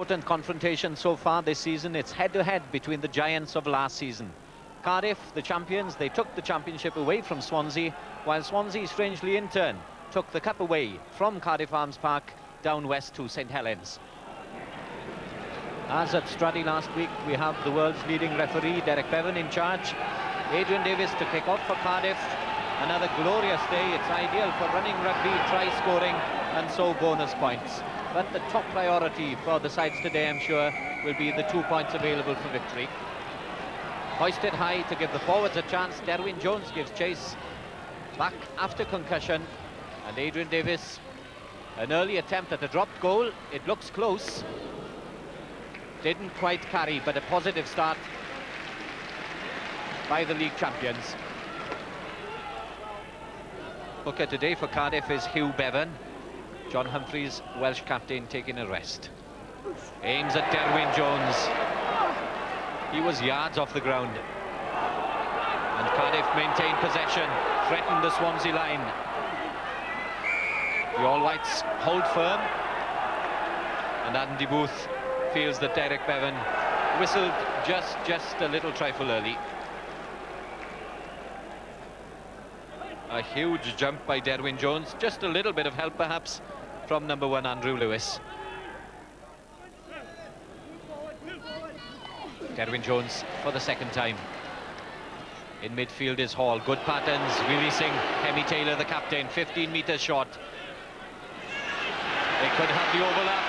Important confrontation so far this season. It's head-to-head between the giants of last season. Cardiff, the champions, they took the championship away from Swansea, while Swansea, strangely in turn, took the cup away from Cardiff Arms Park down west to St Helens. As at Straddy last week, we have the world's leading referee, Derek Bevan, in charge. Adrian Davies to kick off for Cardiff. Another glorious day. It's ideal for running rugby, try scoring, and so bonus points. But the top priority for the sides today, I'm sure, will be the 2 points available for victory. Hoisted high to give the forwards a chance. Derwin Jones gives chase. Back after concussion. And Adrian Davies, an early attempt at a dropped goal. It looks close. Didn't quite carry, but a positive start by the league champions. Hooker today for Cardiff is Hugh Bevan. John Humphreys, Welsh captain, taking a rest. Aims at Derwin Jones. He was yards off the ground. And Cardiff maintained possession, threatened the Swansea line. The All Whites hold firm. And Andy Booth feels that Derek Bevan whistled just a little trifle early. A huge jump by Derwin Jones. Just a little bit of help, perhaps, from number 1, Andrew Lewis. Derwin Jones for the second time. In midfield is Hall. Good patterns, releasing Hemi Taylor, the captain, 15 metres short. They could have the overlap.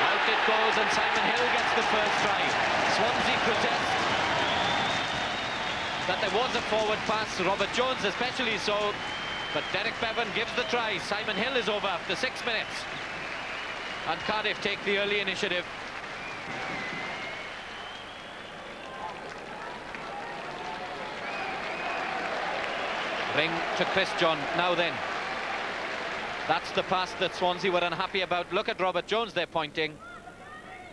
Out it goes, and Simon Hill gets the first try. Swansea protest that there was a forward pass, Robert Jones especially so, but Derek Bevan gives the try. Simon Hill is over after 6 minutes, and Cardiff take the early initiative. Ring to Chris John. Now then, that's the pass that Swansea were unhappy about. Look at Robert Jones, they're pointing,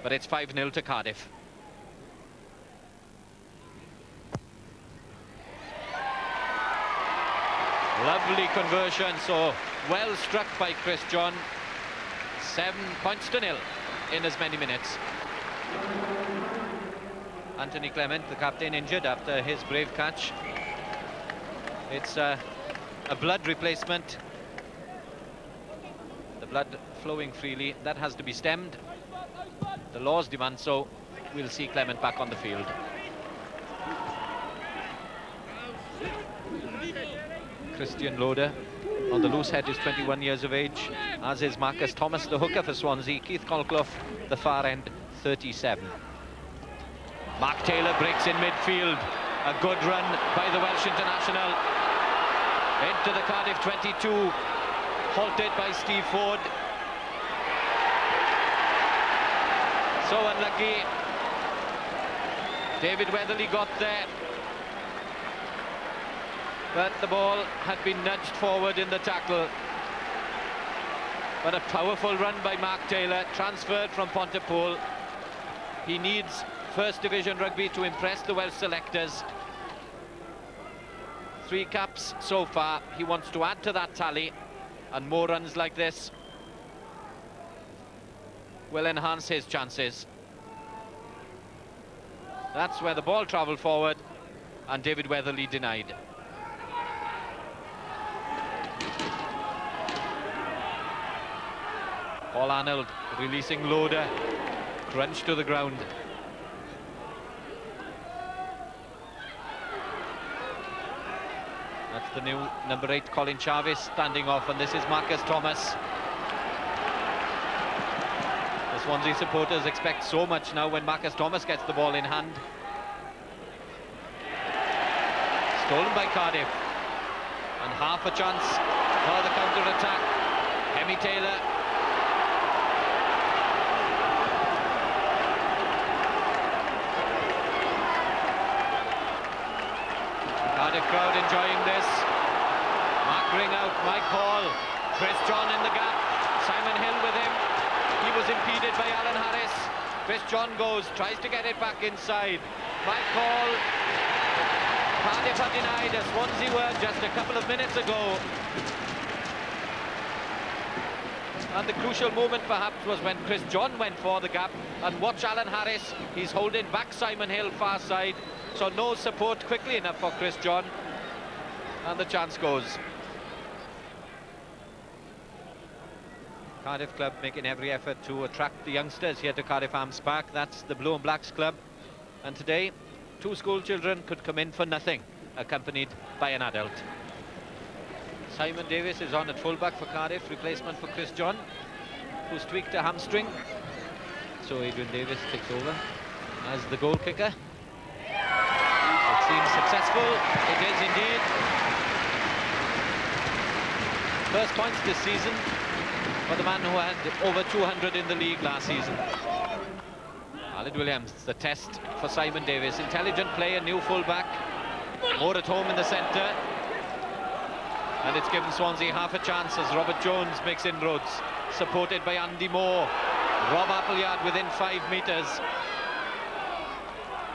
but it's 5-0 to Cardiff. Lovely conversion, so well struck by Chris John. 7 points to 0 in as many minutes. Anthony Clement, the captain, injured after his brave catch. It's a blood replacement. The blood flowing freely. That has to be stemmed. The laws demand so. We'll see Clement back on the field. Christian Loader on the loose head is 21 years of age, as is Marcus Thomas, the hooker for Swansea. Keith Colclough, the far end, 37. Mark Taylor breaks in midfield. A good run by the Welsh international. Into the Cardiff 22. Halted by Steve Ford. So unlucky. David Weatherly got there, but the ball had been nudged forward in the tackle. But a powerful run by Mark Taylor, transferred from Pontypool. He needs First Division rugby to impress the Welsh selectors. 3 caps so far. He wants to add to that tally, and more runs like this will enhance his chances. That's where the ball travelled forward, and David Weatherly denied. Paul Arnold releasing Loader, crunch to the ground. That's the new number 8, Colin Jarvis, standing off, and this is Marcus Thomas. The Swansea supporters expect so much now when Marcus Thomas gets the ball in hand. Stolen by Cardiff, and half a chance for the counter-attack. Hemi Taylor. Cardiff crowd enjoying this. Mark Ring out, Mike Hall, Chris John in the gap, Simon Hill with him. He was impeded by Alan Harris. Chris John goes, tries to get it back inside. Mike Hall. Cardiff are denied, as Swansea were just a couple of minutes ago. And the crucial moment perhaps was when Chris John went for the gap. And watch Alan Harris, he's holding back Simon Hill far side. So no support quickly enough for Chris John. And the chance goes. Cardiff club making every effort to attract the youngsters here to Cardiff Arms Park. That's the Blue and Blacks club. And today, 2 school children could come in for nothing, accompanied by an adult. Simon Davis is on at fullback for Cardiff, replacement for Chris John, who's tweaked a hamstring. So Adrian Davis takes over as the goal kicker. It seems successful. It is indeed. First points this season for the man who had over 200 in the league last season. Aled Williams, the test for Simon Davis. Intelligent play, a new fullback, more at home in the centre. And it's given Swansea half a chance as Robert Jones makes inroads, supported by Andy Moore. Rob Appleyard within 5 metres.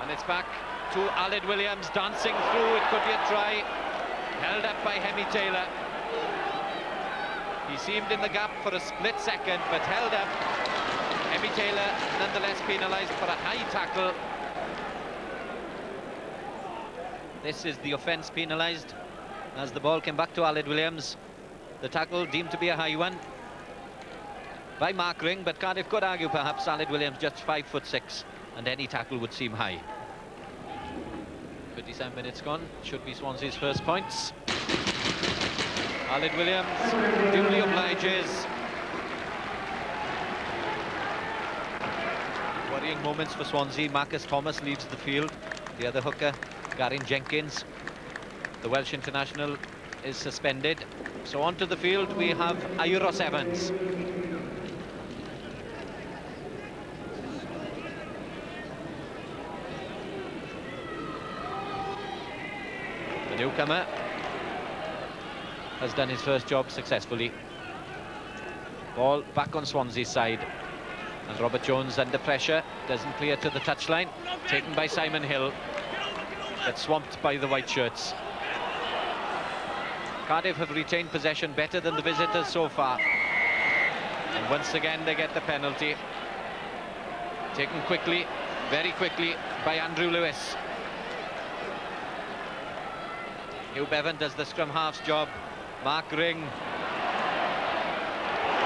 And it's back to Aled Williams, dancing through. It could be a try. Held up by Hemi Taylor. He seemed in the gap for a split second, but held up. Hemi Taylor nonetheless penalised for a high tackle. This is the offence penalised as the ball came back to Aled Williams. The tackle deemed to be a high one by Mark Ring, but Cardiff could argue perhaps Aled Williams just 5'6", and any tackle would seem high. 57 minutes gone, should be Swansea's first points. Aled Williams duly obliges. Worrying moments for Swansea. Marcus Thomas leaves the field. The other hooker, Garin Jenkins, the Welsh international, is suspended. So onto the field we have Ayuros Evans. The newcomer has done his first job successfully. Ball back on Swansea's side. And Robert Jones under pressure, doesn't clear to the touchline. Taken by Simon Hill. Gets swamped by the white shirts. Cardiff have retained possession better than the visitors so far. And once again they get the penalty. Taken quickly, very quickly, by Andrew Lewis. Hugh Bevan does the scrum half's job. Mark Ring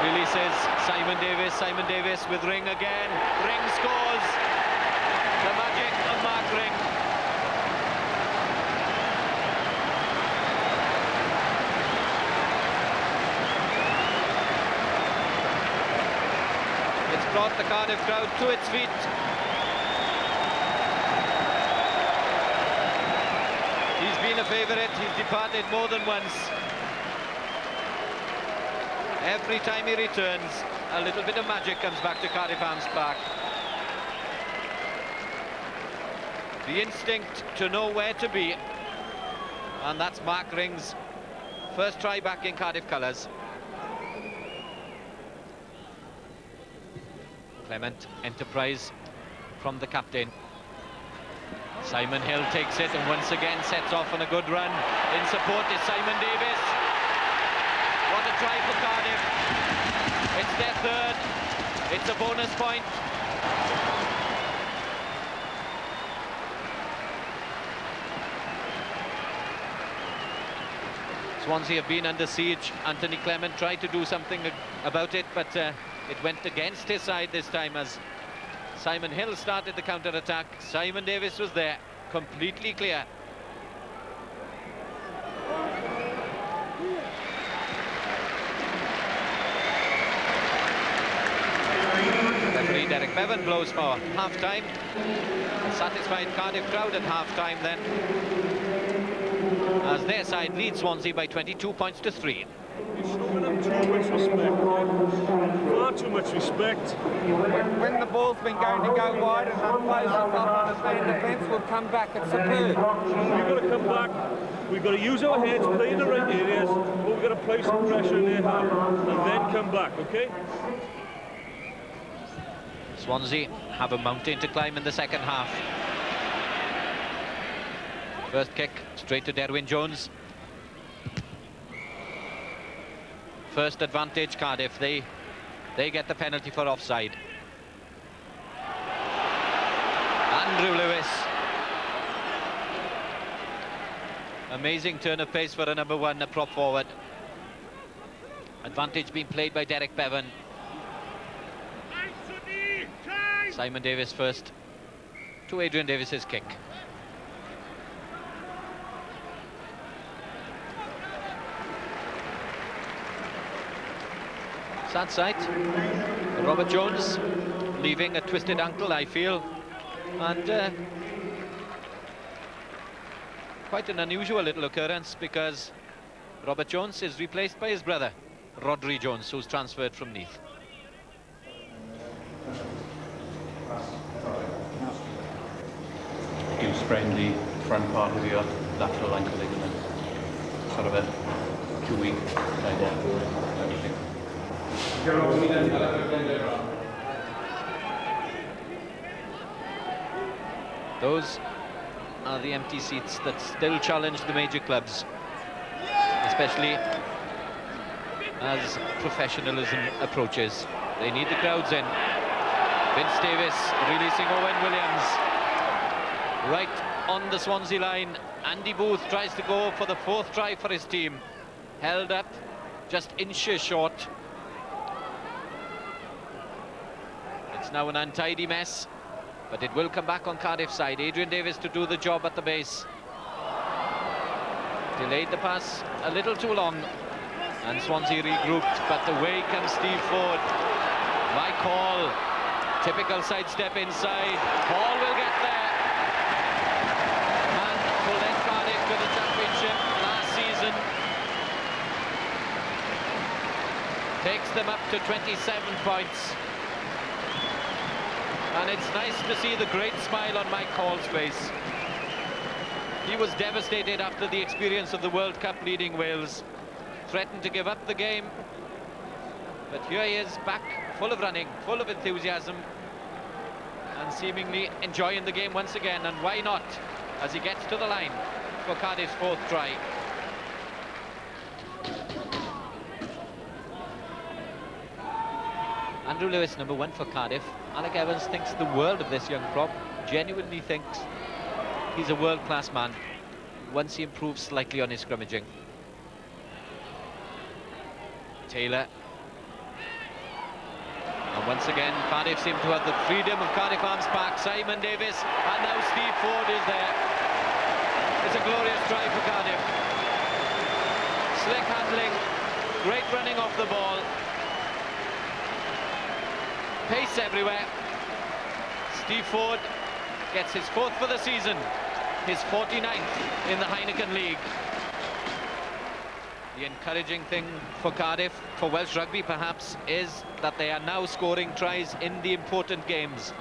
releases Simon Davis. Simon Davis with Ring again. Ring scores. The magic of Mark Ring. It's brought the Cardiff crowd to its feet. He's been a favourite. He's departed more than once. Every time he returns, a little bit of magic comes back to Cardiff Arms Park. The instinct to know where to be, and that's Mark Ring's first try back in Cardiff colours. Clement enterprise from the captain. Simon Hill takes it and once again sets off on a good run. In support is Simon Davis. What a try for Cardiff. It's their third. It's a bonus point. Swansea have been under siege. Anthony Clement tried to do something about it, but it went against his side this time as Simon Hill started the counter-attack. Simon Davis was there, completely clear. Referee Derek Bevan blows for half-time. A satisfied Cardiff crowd at half-time then, as their side leads Swansea by 22 points to 3. You're showing them too much respect. Far too much respect. When the ball's been going to go wide and the players have got to stay in defence, we'll come back. It's superb. We've got to come back. We've got to use our heads, play in the right areas, but we've got to place some pressure in their half and then come back, okay? Swansea have a mountain to climb in the second half. First kick straight to Derwyn Jones. First advantage Cardiff. They They get the penalty for offside. Andrew Lewis. Amazing turn of pace for a number 1, a prop forward. Advantage being played by Derek Bevan. Simon Davis first to Adrian Davis's kick. Sad sight. Robert Jones leaving a twisted ankle, I feel, and quite an unusual little occurrence, because Robert Jones is replaced by his brother Rodri Jones, who's transferred from Neath. You sprained the front part of your lateral ankle ligament, sort of a 2-week time off, everything. Those are the empty seats that still challenge the major clubs, especially as professionalism approaches. They need the crowds in. Vince Davis releasing Owen Williams. Right on the Swansea line. Andy Booth tries to go for the 4th try for his team. Held up just inches short. It's now an untidy mess, but it will come back on Cardiff side. Adrian Davis to do the job at the base. Delayed the pass a little too long, and Swansea regrouped, but away comes Steve Ford. My call. Typical sidestep inside. Hall will get there. And who led Cardiff to the championship last season. Takes them up to 27 points. And it's nice to see the great smile on Mike Hall's face. He was devastated after the experience of the World Cup leading Wales. Threatened to give up the game. But here he is back, full of running, full of enthusiasm, and seemingly enjoying the game once again. And why not, as he gets to the line for Cardiff's 4th try. Andrew Lewis, number 1 for Cardiff. Alec Evans thinks the world of this young prop, genuinely thinks he's a world-class man once he improves slightly on his scrummaging. Taylor. And once again, Cardiff seem to have the freedom of Cardiff Arms Park. Simon Davis, and now Steve Ford is there. It's a glorious try for Cardiff. Slick handling, great running off the ball. Pace everywhere. Steve Ford gets his 4th for the season, his 49th in the Heineken League. The encouraging thing for Cardiff, for Welsh rugby perhaps, is that they are now scoring tries in the important games.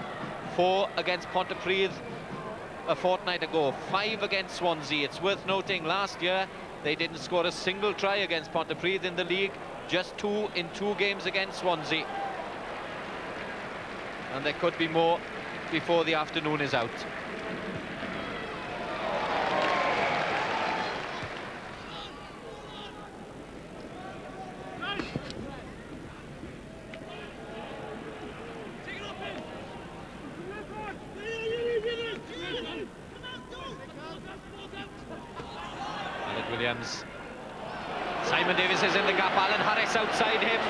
4 against Pontypridd a fortnight ago, 5 against Swansea. It's worth noting last year they didn't score a single try against Pontypridd in the league, just 2 in 2 games against Swansea. And there could be more before the afternoon is out. Alec Williams. Simon Davis is in the gap. Alan Harris outside him.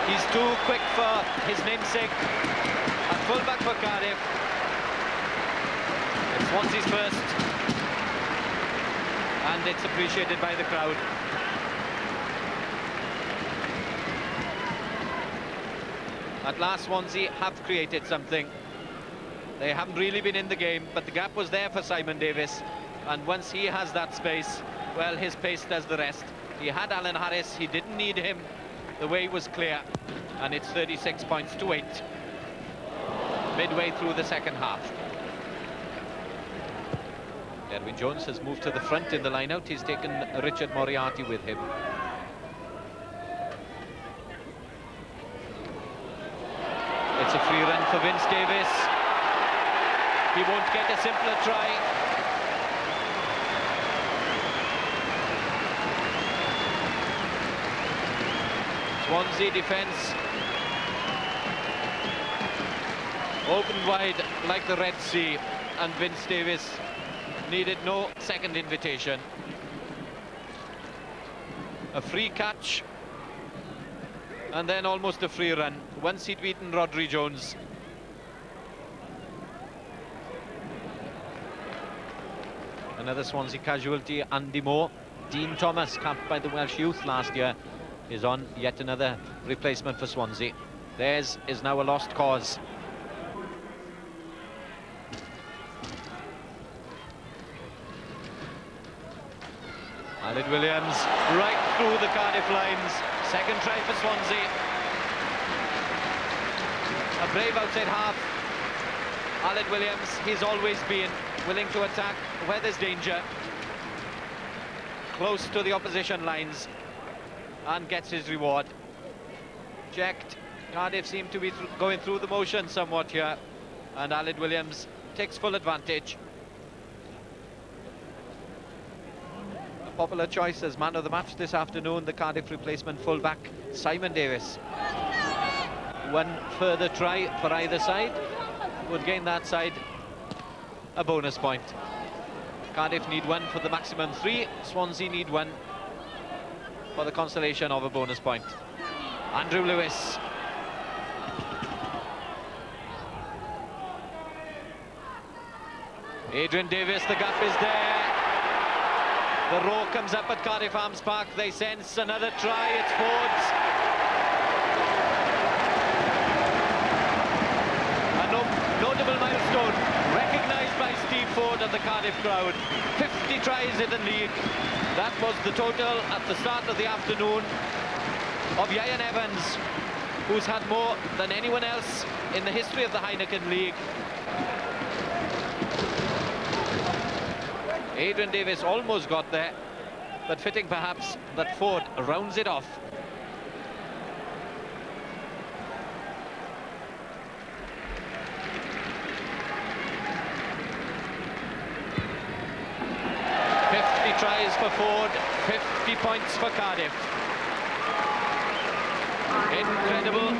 He's too quick for his namesake. A fullback for Cardiff. It's Swansea's first, and it's appreciated by the crowd. At last, Swansea have created something. They haven't really been in the game, but the gap was there for Simon Davis, and once he has that space, well, his pace does the rest. He had Alan Harris, he didn't need him. The way was clear, and it's 36 points to 8 midway through the second half. Derwin Jones has moved to the front in the line-out. He's taken Richard Moriarty with him. It's a free run for Vince Davis. He won't get a simpler try. Swansea defence opened wide like the Red Sea, and Vince Davis needed no second invitation. A free catch and then almost a free run once he'd beaten Rodri Jones. Another Swansea casualty, Andy Moore. Dean Thomas, capped by the Welsh youth last year, is on yet another replacement for Swansea. Theirs is now a lost cause. Aled Williams right through the Cardiff lines. Second try for Swansea. A brave outside half. Aled Williams, he's always been willing to attack where there's danger. Close to the opposition lines and gets his reward. Checked. Cardiff seem to be going through the motion somewhat here, and Aled Williams takes full advantage. Popular choice as man of the match this afternoon, the Cardiff replacement fullback Simon Davis. One further try for either side would gain that side a bonus point. Cardiff need one for the maximum 3. Swansea need one for the consolation of a bonus point. Andrew Lewis. Adrian Davis, the gap is there. The roar comes up at Cardiff Arms Park. They sense another try. It's Ford's. A notable milestone recognised by Steve Ford and the Cardiff crowd. 50 tries in the league. That was the total at the start of the afternoon of Ian Evans, who's had more than anyone else in the history of the Heineken League. Adrian Davis almost got there, but fitting perhaps that Ford rounds it off. Tries for Ford, 50 points for Cardiff. Incredible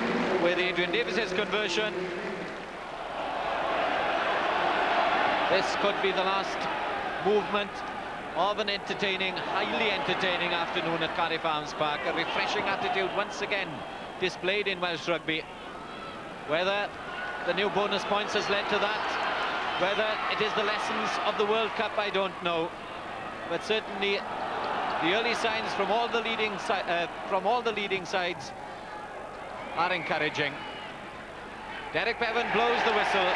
with Adrian Davis's conversion. This could be the last movement of an entertaining, highly entertaining afternoon at Cardiff Arms Park. A refreshing attitude once again displayed in Welsh rugby. Whether the new bonus points has led to that, whether it is the lessons of the World Cup, I don't know. But certainly the early signs from all the leading sides are encouraging. Derek Bevan blows the whistle.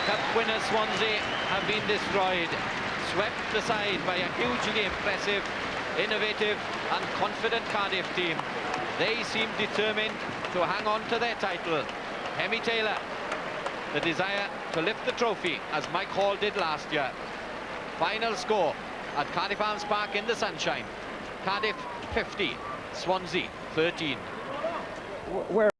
Cup winners Swansea have been destroyed, swept aside by a hugely impressive, innovative and confident Cardiff team. They seem determined to hang on to their title. Hemi Taylor, the desire to lift the trophy as Mike Hall did last year. Final score at Cardiff Arms Park in the sunshine. Cardiff 50, Swansea 13. Where